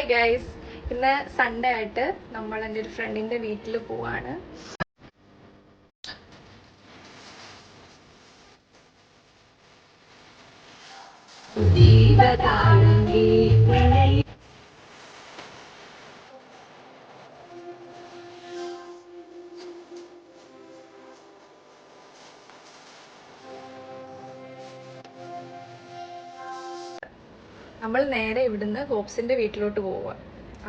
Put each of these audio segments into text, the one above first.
Hi guys, ഇന്ന് Sunday ആയിട്ട് നമ്മൾ എൻ്റെ ഒരു ഫ്രണ്ടിൻ്റെ വീട്ടിൽ പോവാണ്. നമ്മൾ നേരെ ഇവിടുന്ന് ഗോപ്സിൻ്റെ വീട്ടിലോട്ട് പോവുക.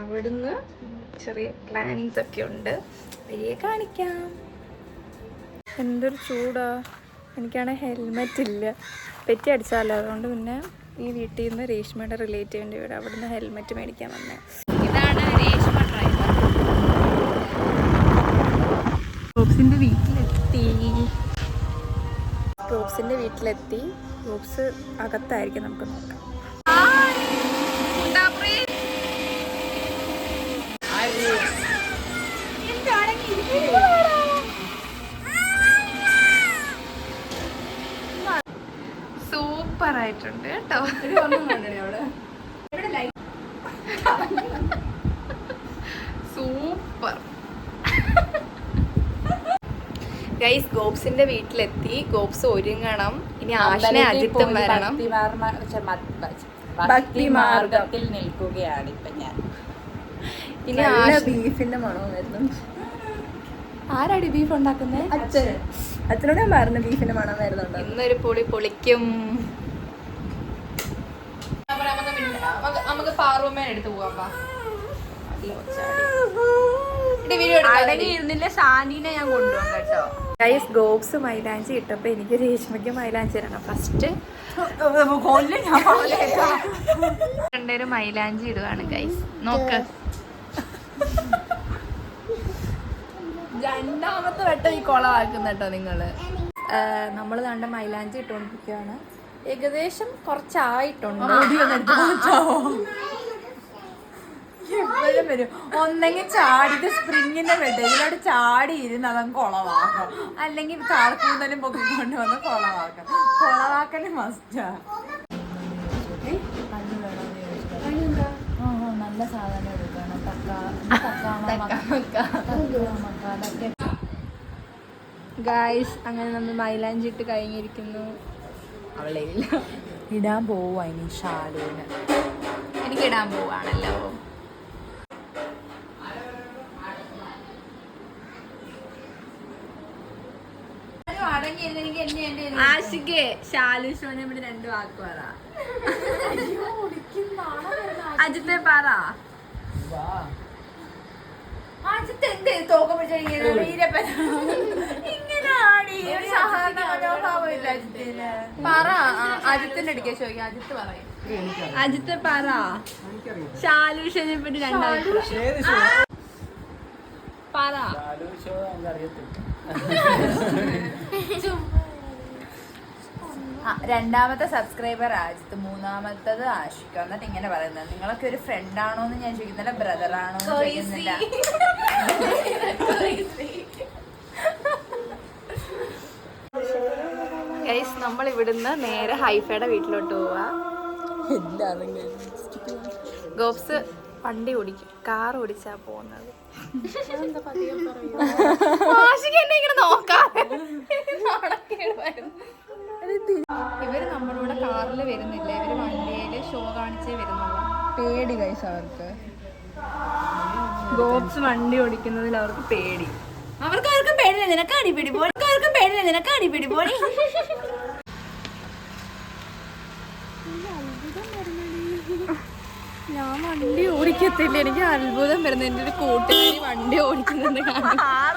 അവിടുന്ന് ചെറിയ പ്ലാനിങ്സ് ഒക്കെ ഉണ്ട്, വലിയ കാണിക്കാം. എന്തൊരു ചൂടാ, എനിക്കാണെങ്കിൽ ഹെൽമെറ്റ് ഇല്ല, പെറ്റി അടിച്ചാലോ. അതുകൊണ്ട് പിന്നെ ഈ വീട്ടിൽ നിന്ന് രേഷ്മയുടെ റിലേറ്റീവിൻ്റെ വീട്, അവിടുന്ന് ഹെൽമെറ്റ് മേടിക്കാൻ വന്നേ. ഇതാണ് രേഷ്മ ഡ്രൈവർ. ഗോപ്സിൻ്റെ വീട്ടിലെത്തി. ഗോപ്സ് അകത്തായിരിക്കും, നമുക്ക് നോക്കാം. സൂപ്പർ ആയിട്ടുണ്ട് കേട്ടോ. സൂപ്പർ ഗൈസ്, ഗോപ്സിന്റെ വീട്ടിലെത്തി. ഗോപ്സ് ഒരുങ്ങണം. ഇനി ആശനെ അജിത്തും വരണം. ഭക്തി മാർഗത്തിൽ നിൽക്കുകയാണ് ഇപ്പൊ ഞാൻ. ഇനി ബീഫിന്റെ മണം വരുന്നു. ആരാടി ബീഫ് ഉണ്ടാക്കുന്നത്? അച്ഛനോട് ഞാൻ പറഞ്ഞു ബീഫിന്റെ മണം വരുന്നുണ്ട്. ഇന്നൊരു പൊളിക്കും. നമുക്ക് പാറൂമേനെ എടുത്ത് പോവാം. ഇരുന്നില്ല, ഷാനീനെ ഞാൻ കൊണ്ടുപോകാം കേട്ടോ. ഗൈസ്, ഗോപ്സ് മൈലാഞ്ചി ഇട്ടപ്പോ എനിക്ക് രേഷ്മയ്ക്ക് മൈലാഞ്ചി ഇടണം. ഫസ്റ്റ് രണ്ടേരും മൈലാഞ്ചി ഇടുവാണ് ഗൈസ്. നോക്ക്, രണ്ടാമത്തെ വട്ടം ഈ കൊളമാക്കുന്ന കേട്ടോ നിങ്ങള്. നമ്മൾ കണ്ട മൈലാഞ്ചി ഇട്ടുകൊണ്ടിരിക്കുകയാണ്. ഏകദേശം കുറച്ചായിട്ടുണ്ട്. എപ്പോഴും വരും. ഒന്നെങ്കിൽ ചാടിയിട്ട് സ്പ്രിങ്ങിന്റെ വെട്ട് ഇതിലോട്ട് ചാടി ഇരുന്ന് അതങ്ങ് കൊളവാക്കാം, അല്ലെങ്കിൽ കാർക്കൂന്തലും പൊക്കിക്കൊണ്ട് വന്ന് കൊളവാക്കാം. കൊളവാക്കല് മസ്റ്റാ. നല്ല സാധനം എടുക്കണം. ഗായ്സ്, അങ്ങനെ നമ്മൾ മൈലാഞ്ചി ഇട്ട് കഴിഞ്ഞിരിക്കുന്നു. അവളെ ഇടാൻ പോവാ ഇനി ഷാലുവിന്. എനിക്ക് ഇടാൻ പോവാണല്ലോ. ആഷികെ ഷാലു ഷോനെ ഇവിടെ 2 വാക്ക് പറ. അജിത്തെ പറ. അജിത്ത് എന്ത് തോക്കം പിടിച്ചിങ്ങനെ ആടി. ഒരു സഹകരണ മനോഭാവം ഇല്ല അജിത്തിന്. പറ, അജിത്തിന്റെ അടുക്ക ചോദിക്കാം. അജിത്ത് പറയും. അജിത്തെ പറ. ഷാലു ഷോനെ പറ്റി 2 പറ. രണ്ടാമത്തെ സബ്സ്ക്രൈബർ ആജിത്ത്, മൂന്നാമത്തത് ആഷിക. എന്നിട്ട് ഇങ്ങനെ പറയുന്നത്, നിങ്ങളൊക്കെ ഒരു ഫ്രണ്ട് ആണോന്ന് ഞാൻ ചോദിക്കുന്നില്ല, ബ്രദർ ആണോന്ന് ചോദിക്കുന്നില്ല. ഗൈസ്, നമ്മൾ ഇവിടുന്ന് നേരെ ഹൈഫയുടെ വീട്ടിലോട്ട് പോവാ. ഗോപ്സ് വണ്ടി ഓടിക്കും, കാർ ഓടിച്ചാ പോകുന്നത്. ഇവര് നമ്മളോട് കാറിൽ വരുന്നില്ല, ഇവര് വണ്ടിയില് ഷോ കാണിച്ചേ വരുന്നുള്ളൂ. പേടി ഗൈസ് അവർക്ക്. ഗോപ്സ് വണ്ടി ഓടിക്കുന്നതിൽ അവർക്ക് പേടി. അവർക്കാർക്കും പേടില്ല, നിനക്ക് അടിപിടി പോയി. അവർക്കാർക്കും പേടില്ല, നിനക്ക് അടിപിടി പോയി. ഞാൻ വണ്ടി ഓടിക്കത്തില്ല, എനിക്ക് അത്ഭുതം വരുന്നത്. എൻ്റെ ഒരു കൂട്ടുകാരി വണ്ടി ഓടിക്കുന്നുണ്ട് കാണാൻ.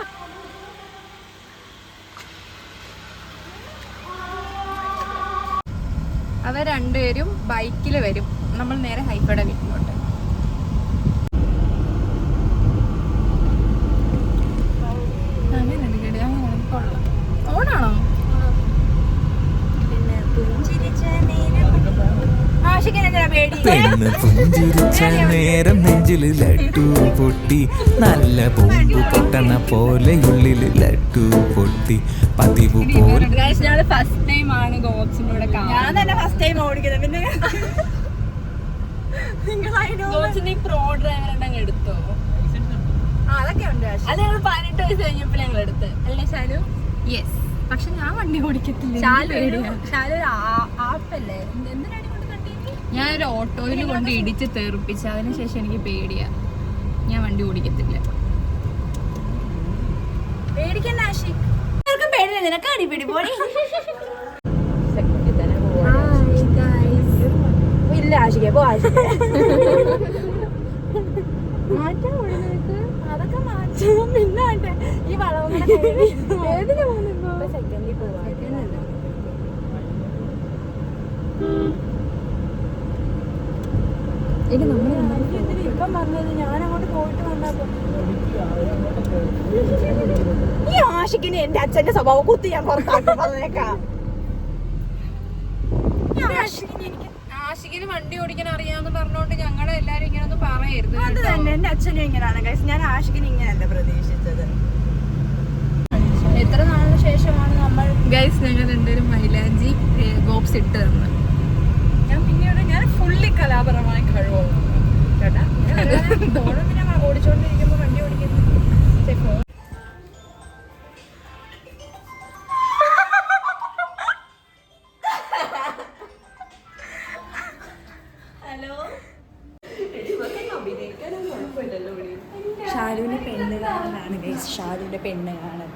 അവർ രണ്ടുപേരും ബൈക്കിൽ വരും. നമ്മൾ നേരെ ഹൈഫയുടെ വീട്ടിലോട്ട്. ഓണാണോ? പെണ്ണ് പുഞ്ചിരിച്ച നേരം നെഞ്ചില് ലഡ്ഡു പൊട്ടി, നല്ല ബോംബ് പൊട്ടണ പോലെ ഉള്ളില് ലഡ്ഡു പൊട്ടി. പതിവ് പോലെ ഫസ്റ്റ് ടൈം ആണ് ഗോപ്സിനോട്. ഞാൻ തന്നെ ഫസ്റ്റ് ടൈം ഓടിക്കുന്നത്. പിന്നെ പ്രോ ഡ്രൈവർ എടുത്തോ? അതൊക്കെ ഉണ്ട്. അത് ഞങ്ങൾ 18 വയസ്സ് കഴിഞ്ഞപ്പോൾ ഞങ്ങൾ എടുത്ത് അല്ലേ ശാലു? യെസ്. പക്ഷെ ഞാൻ വണ്ടി ഓടിക്കത്തില്ല. ശാലു ആപ്പല്ലേ, എന്തിനാണ് കൊണ്ട് കണ്ടീനി? ഞാനൊരു ഓട്ടോയിൽ കൊണ്ട് ഇടിച്ച് തെറിപ്പിച്ച് അതിനുശേഷം എനിക്ക് പേടിയാ, ഞാൻ വണ്ടി ഓടിക്കത്തില്ല. പേടിക്കണ്ട ആഷിക്, പേടില്ല, നിനക്ക് അടിപിടി പോടി. ഇല്ല ആഷികെ പോ. ആഷികെ മാറ്റാൻ അതൊക്കെ മാറ്റും. പിന്നെ ഈ വളവുകളെ ഏതിന് പോകുന്നു? സെക്കൻഡിൽ പോവാ. ഇപ്പം പറഞ്ഞത് ഞാൻ അങ്ങോട്ട് പോയിട്ട് വന്നപ്പോ ഈ ആഷിക്കിന് എന്റെ അച്ഛന്റെ സ്വഭാവം കുത്തി ഞാൻ പുറത്താക്കി പറഞ്ഞേക്കാം. ആഷിക്കിന് വണ്ടി ഓടിക്കാൻ അറിയാന്ന് പറഞ്ഞോണ്ട് ഞങ്ങളെ എല്ലാരും ഇങ്ങനെ ഒന്നും പറയരുത്. അത് തന്നെ, എന്റെ അച്ഛനും ഇങ്ങനെയാണ് ഗൈസ്. ഞാൻ ആഷിക്കിന് ഇങ്ങനെയല്ല പ്രതീക്ഷിച്ചത്. എത്ര നാളിന് ശേഷമാണ് നമ്മൾ ഗൈസ് ഞങ്ങൾ രണ്ടുപേരും മൈലാഞ്ചി ഗോപ്സ് ഇട്ട് തന്നത്. ഞാൻ ഫുള്ളി കലാപരമായ കഴിവുള്ളൂ കേട്ടാ. ഞാൻ ഓടിച്ചോണ്ടിരിക്കുമ്പോ വണ്ടി ഓടിക്കുന്നു. ഷാലുവിന്റെ പെണ്ണ് കാണാനാണ് ഗൈസ്. ഷാലുവിന്റെ പെണ്ണ് കാണാൻ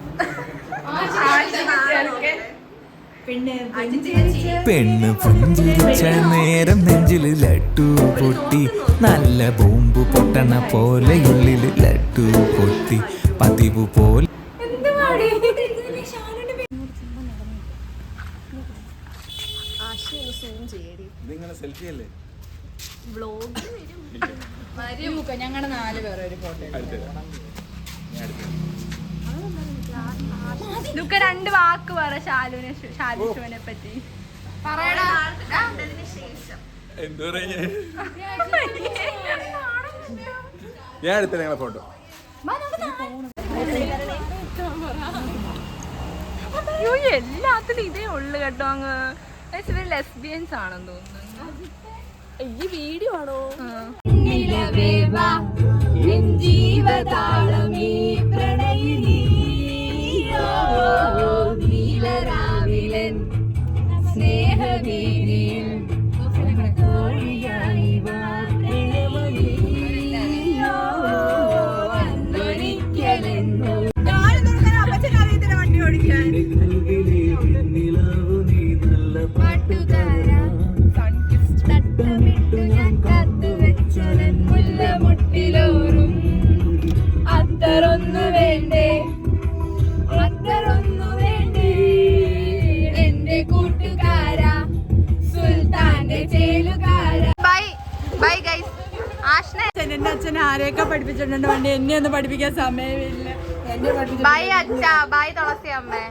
പെണ്ണ് പുഞ്ചിരിച്ച നേരം നെഞ്ചില് ലഡ്ഡു പൊട്ടി, നല്ല ബോംബ് പൊട്ടണ പോലെ ഉള്ളില് ലഡ്ഡു പൊട്ടി, പതിവ് പോലെ. ഞങ്ങളുടെ 4 പേരെ ഒരു ഫോട്ടോ. ലുക്ക 2 വാക്ക് പറ ഷാലുവിനെ പറ്റി പറയടാ. ഞാൻ എടുത്ത ഞങ്ങളെ ഫോട്ടോ. എല്ലാത്തിനും ഇതേ ഉള്ളു കേട്ടോ. അങ്ങ് ഇവര് ലെസ്ബിയൻസ് ആണെന്ന് തോന്നുന്നു. ഈ വീഡിയോ ആണോ? വണ്ടി ഓടിക്കാൻ അത്തറൊന്നു വേണ്ടേ, അത്തറൊന്നു വേണ്ടേ എന്റെ കൂട്ടുകാരാ, സുൽത്താന്റെ ചേലുകാരാ. Bye bye guys. ആഷ്നെ എന്റെ അച്ഛനെ ആരെയൊക്കെ പഠിപ്പിച്ചിട്ടുണ്ട് വണ്ടി, എന്നെ ഒന്നും പഠിപ്പിക്കാൻ സമയമില്ല. ബൈ അച്ഛാ, ബൈ തുളസി അമ്മേ.